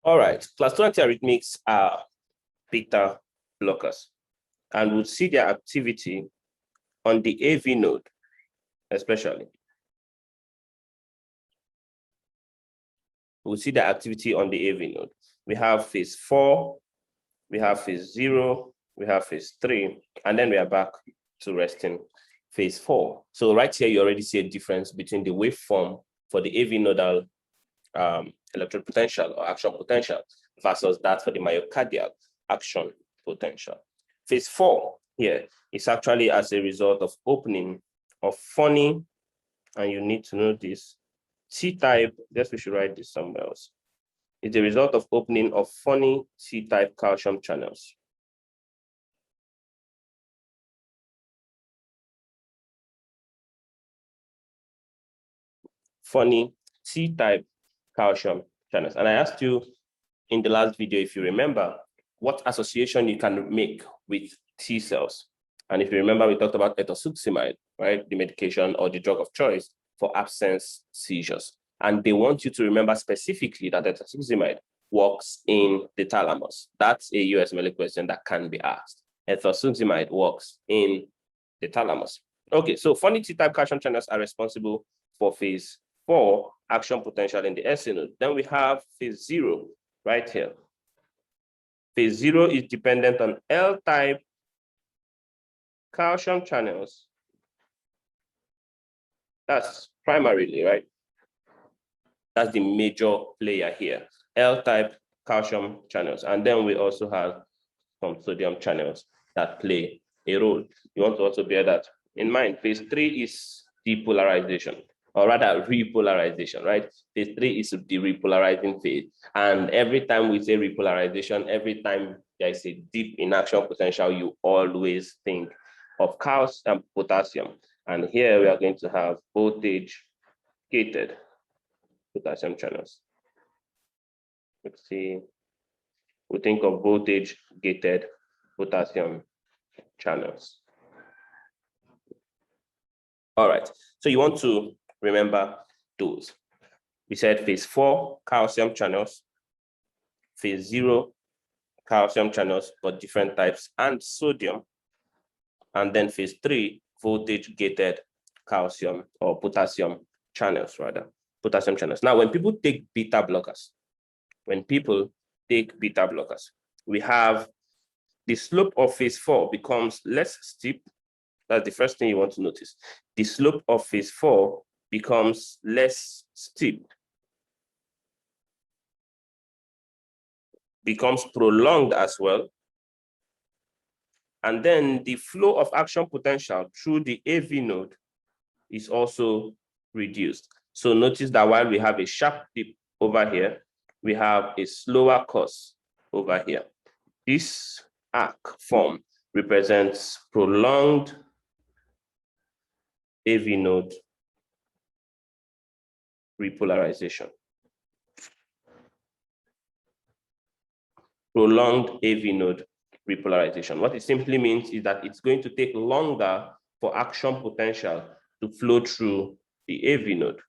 All right, class 2 antiarrhythmics are beta blockers, and we'll see their activity on the AV node, especially. We'll see the activity on the AV node. We have phase 4, we have phase 0, we have phase 3, and then we are back to resting phase 4. So right here, you already see a difference between the waveform for the AV nodal electrode potential or action potential versus that for the myocardial action potential. Phase 4 here is actually as a result of opening of funny, and you need to know this, T-type, guess we should write this somewhere else. It's the result of opening of funny T-type calcium channels. Funny T-type calcium channels. And I asked you in the last video, if you remember, what association you can make with T cells. And if you remember, we talked about ethosuximide, right? The medication or the drug of choice for absence seizures. And they want you to remember specifically that ethosuximide works in the thalamus. That's a USMLE question that can be asked. Ethosuximide works in the thalamus. Okay, so funny T-type calcium channels are responsible for phase 4 action potential in the SC node. Then we have phase 0 right here. Phase 0 is dependent on L-type calcium channels. That's primarily, right? That's the major player here. L-type calcium channels. And then we also have some sodium channels that play a role. You want to also bear that in mind. Phase 3 is depolarization, or rather repolarization, right? Phase 3 is the repolarizing phase. And every time we say repolarization, every time there is a dip in action potential, you always think of calcium and potassium. And here we are going to have voltage-gated potassium channels. Let's see. We think of voltage-gated potassium channels. All right, so you want to remember those. We said phase 4, calcium channels, phase 0, calcium channels, but different types, and sodium. And then phase 3, voltage-gated calcium or potassium channels, rather, potassium channels. Now, when people take beta blockers, we have the slope of phase 4 becomes less steep. That's the first thing you want to notice. The slope of phase 4 becomes less steep, becomes prolonged as well. And then the flow of action potential through the AV node is also reduced. So notice that while we have a sharp dip over here, we have a slower course over here. This arc form represents prolonged AV node repolarization. Prolonged AV node repolarization. What it simply means is that it's going to take longer for action potential to flow through the AV node.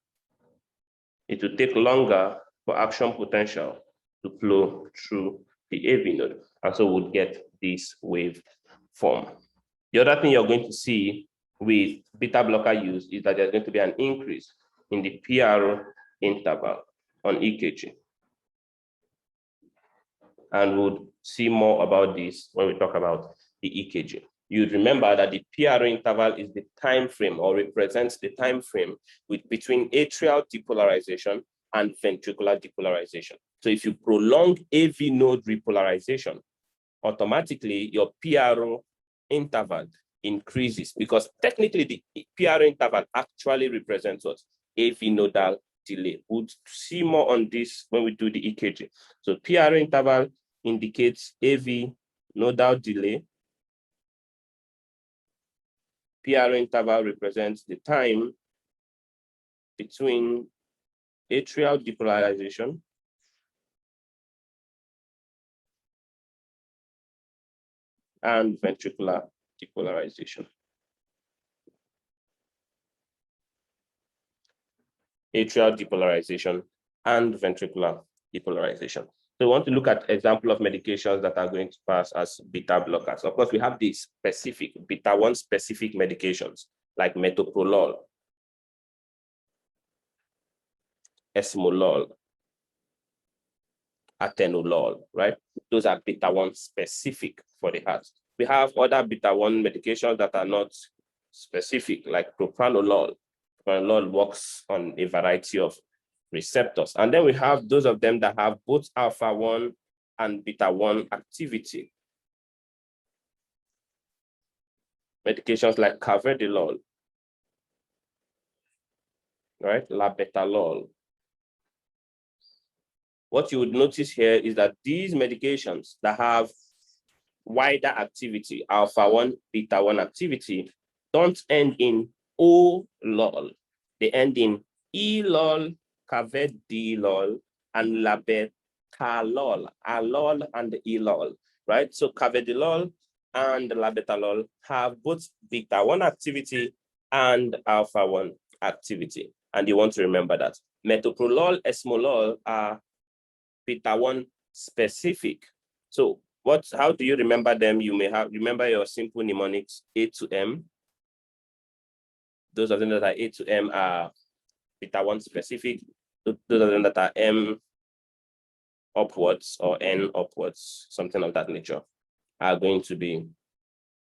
It will take longer for action potential to flow through the AV node. And so we'll get this wave form. The other thing you're going to see with beta blocker use is that there's going to be an increase in the PRO interval on EKG. And we'll see more about this when we talk about the EKG. You'd remember that the PRO interval is the time frame, or represents the time frame between atrial depolarization and ventricular depolarization. So if you prolong AV node repolarization, automatically your PRO interval increases, because technically the PRO interval actually represents what? AV nodal delay. We'll see more on this when we do the EKG. So PRO interval indicates AV nodal delay. PRO interval represents the time between atrial depolarization and ventricular depolarization. Atrial depolarization and ventricular depolarization. So we want to look at example of medications that are going to pass as beta blockers. Of course, we have the specific beta 1 specific medications like metoprolol, esmolol, atenolol, right? Those are beta 1 specific for the heart. We have other beta 1 medications that are not specific, like propranolol. Propranolol works on a variety of receptors. And then we have those of them that have both alpha 1 and beta 1 activity. Medications like carvedilol, right? Labetalol. What you would notice here is that these medications that have wider activity, alpha 1, beta 1 activity, don't end in O-lol. They end in E-lol, carvedilol, and labetalol, alol and E-lol, right? So carvedilol and labetalol have both beta 1 activity and alpha 1 activity. And you want to remember that. Metoprolol, esmolol are beta 1 specific. So how do you remember them? You may remember your simple mnemonics A to M. Those of them that are A to M are beta 1 specific. Those of them that are M upwards or N upwards, something of that nature, are going to be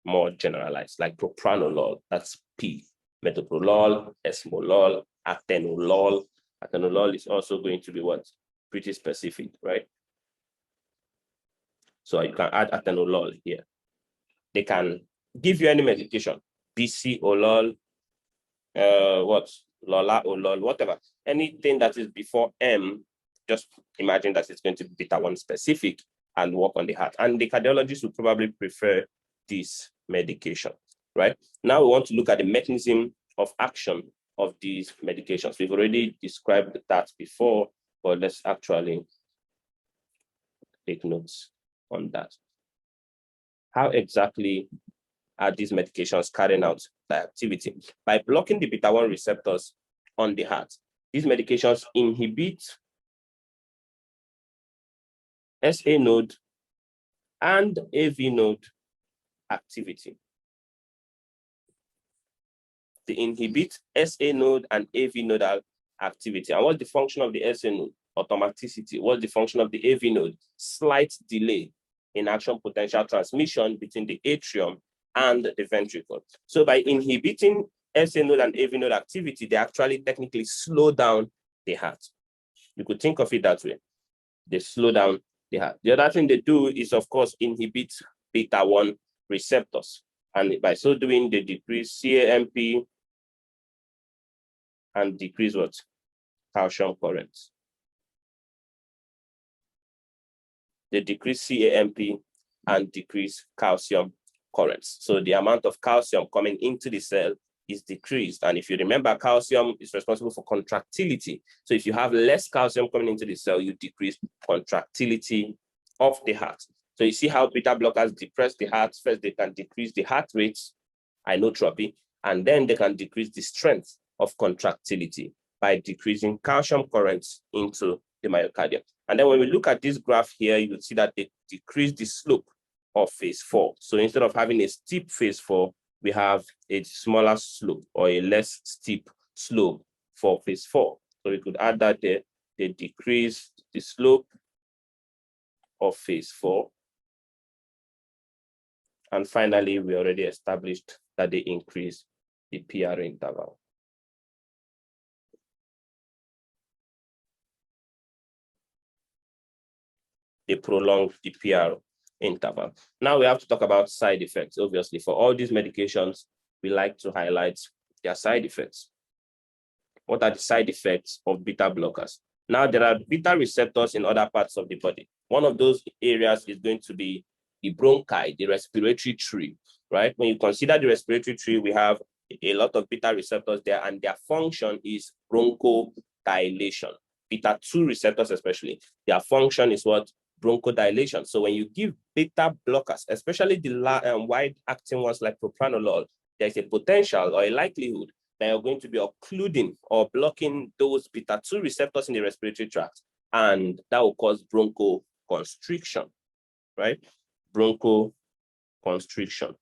more generalized, like propranolol, that's P. Metoprolol, esmolol, atenolol. Atenolol is also going to be what? Pretty specific, right? So you can add atenolol here. They can give you any medication, BC-olol, Lola-olol, whatever. Anything that is before M, just imagine that it's going to be beta 1 specific and work on the heart. And the cardiologists would probably prefer this medication, right? Now we want to look at the mechanism of action of these medications. We've already described that before, but let's actually take notes on that. How exactly are these medications carrying out their activity? By blocking the beta 1 receptors on the heart, these medications inhibit SA node and AV node activity. They inhibit SA node and AV nodal activity. And what's the function of the SA node? Automaticity. What's the function of the AV node? Slight delay in action potential transmission between the atrium and the ventricle. So by inhibiting SA node and AV node activity, they actually technically slow down the heart. You could think of it that way. They slow down the heart. The other thing they do is, of course, inhibit beta 1 receptors. And by so doing, they decrease CAMP and decrease what? Calcium currents. They decrease CAMP and decrease calcium currents. So the amount of calcium coming into the cell is decreased. And if you remember, calcium is responsible for contractility. So if you have less calcium coming into the cell, you decrease contractility of the heart. So you see how beta blockers depress the heart. First, they can decrease the heart rate, inotropy, and then they can decrease the strength of contractility by decreasing calcium currents into the myocardium. And then when we look at this graph here, you will see that they decrease the slope of phase 4. So instead of having a steep phase 4, we have a smaller slope or a less steep slope for phase 4. So we could add that there. They decrease the slope of phase 4. And finally, we already established that they increase the PR interval. They prolong the PR interval. Now we have to talk about side effects. Obviously, for all these medications, we like to highlight their side effects. What are the side effects of beta blockers? Now, there are beta receptors in other parts of the body. One of those areas is going to be the bronchi, the respiratory tree, right? When you consider the respiratory tree, we have a lot of beta receptors there, and their function is bronchodilation. Beta 2 receptors especially, their function is what? Bronchodilation. So when you give beta blockers, especially the wide-acting ones like propranolol, there's a potential or a likelihood that you're going to be occluding or blocking those beta 2 receptors in the respiratory tract, and that will cause bronchodilation. bronchoconstriction, right? Bronchoconstriction.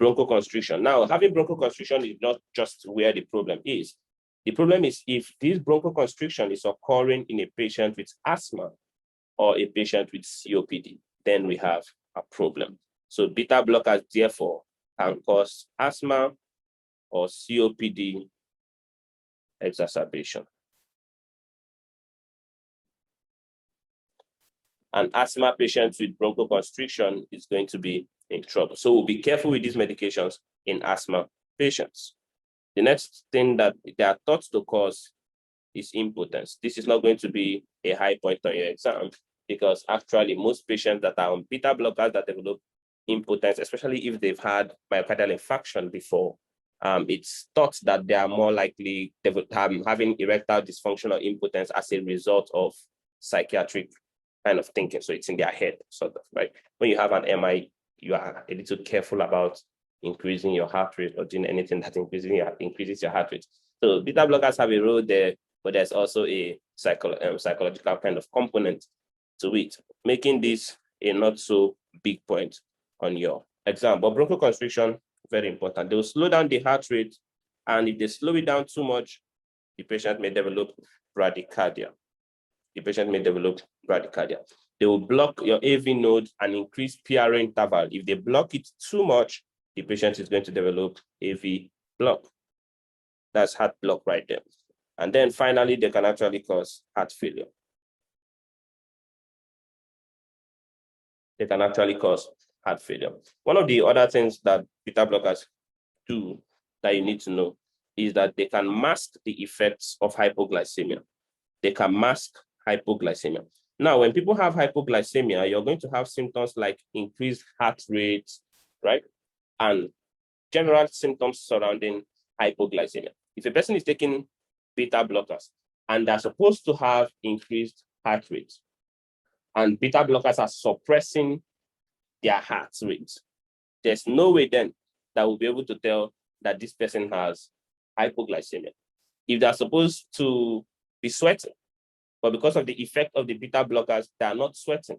Bronchoconstriction. Now, having bronchoconstriction is not just where the problem is. The problem is if this bronchoconstriction is occurring in a patient with asthma or a patient with COPD, then we have a problem. So beta blockers, therefore, can cause asthma or COPD exacerbation. An asthma patient with bronchoconstriction is going to be in trouble. So we'll be careful with these medications in asthma patients. The next thing that they are thought to cause is impotence. This is not going to be a high point on your exam because actually most patients that are on beta blockers that develop impotence, especially if they've had myocardial infarction before, it's thought that they are more likely having erectile dysfunction or impotence as a result of psychiatric kind of thinking. So it's in their head, sort of, right? When you have an MI, you are a little careful about increasing your heart rate or doing anything that increases your heart rate. So beta blockers have a role there, but there's also a psychological kind of component to it, making this a not so big point on your exam. But bronchoconstriction, very important. They will slow down the heart rate, and if they slow it down too much, the patient may develop bradycardia. They will block your AV node and increase PRO interval. If they block it too much, the patient is going to develop AV block. That's heart block right there. And then finally, they can actually cause heart failure. One of the other things that beta blockers do that you need to know is that they can mask the effects of hypoglycemia. Now, when people have hypoglycemia, you're going to have symptoms like increased heart rate, right? And general symptoms surrounding hypoglycemia. If a person is taking beta blockers and they're supposed to have increased heart rate, and beta blockers are suppressing their heart rate, there's no way then that we'll be able to tell that this person has hypoglycemia. If they're supposed to be sweating, but because of the effect of the beta blockers, they are not sweating.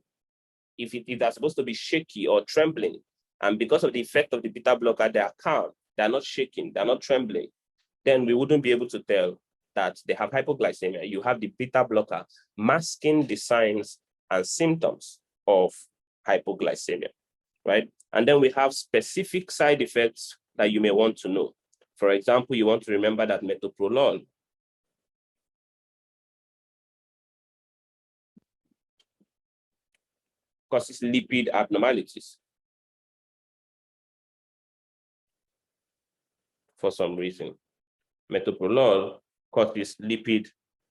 If they're supposed to be shaky or trembling, and because of the effect of the beta blocker, they are calm, they're not shaking, they're not trembling, then we wouldn't be able to tell that they have hypoglycemia. You have the beta blocker masking the signs and symptoms of hypoglycemia, right? And then we have specific side effects that you may want to know. For example, you want to remember that metoprolol causes lipid abnormalities for some reason. Metoprolol causes lipid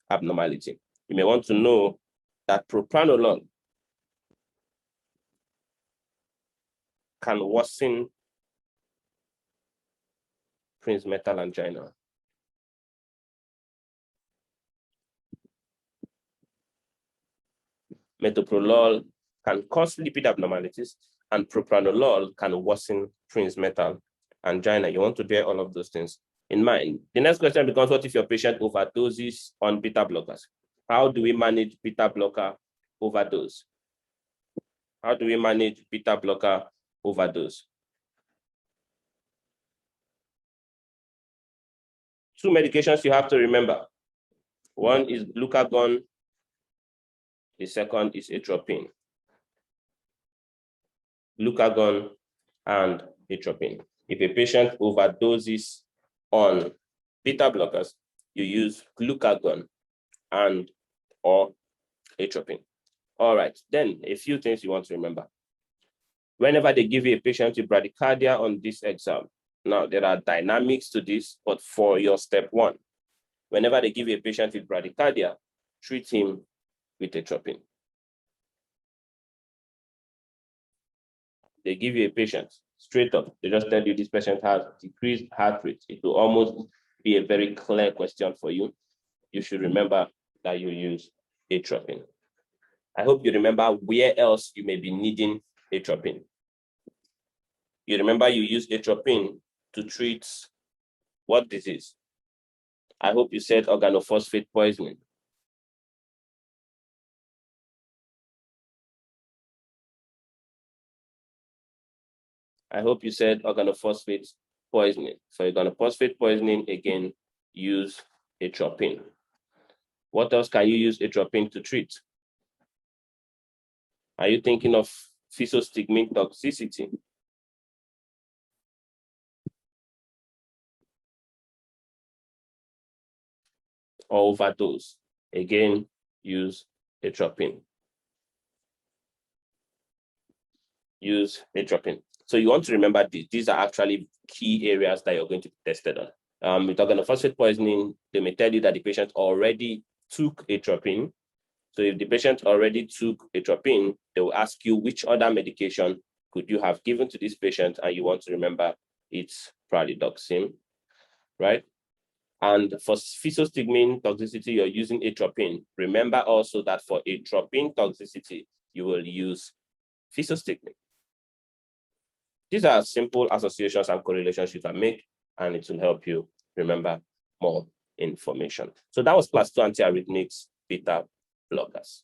abnormality. You may want to know that propranolol can worsen Prince metal angina. Metoprolol can cause lipid abnormalities, and propranolol can worsen Prince metal angina. You want to bear all of those things in mind. The next question becomes, what if your patient overdoses on beta blockers? How do we manage beta blocker overdose? Two medications you have to remember. One is glucagon, the second is atropine. Glucagon and atropine. If a patient overdoses on beta blockers, you use glucagon and or atropine. All right, then a few things you want to remember. Whenever they give you a patient with bradycardia on this exam, now there are dynamics to this, but for your step one, whenever they give you a patient with bradycardia, treat him with atropine. They give you a patient straight up, they just tell you this patient has decreased heart rate. It will almost be a very clear question for you. You should remember that you use atropine. I hope you remember where else you may be needing atropine. You remember you use atropine to treat what disease? I hope you said organophosphate poisoning. I hope you said organophosphate poisoning. So organophosphate poisoning, again, use atropine. What else can you use atropine to treat? Are you thinking of physostigmine toxicity? Or overdose? Again, use atropine. Use atropine. So you want to remember these are actually key areas that you're going to be tested on. With organophosphate poisoning, they may tell you that the patient already took atropine. So if the patient already took atropine, they will ask you which other medication could you have given to this patient, and you want to remember it's pralidoxime, right? And for physostigmine toxicity, you're using atropine. Remember also that for atropine toxicity, you will use physostigmine. These are simple associations and correlations you can make, and it will help you remember more information. So that was class 2 antiarrhythmics beta blockers.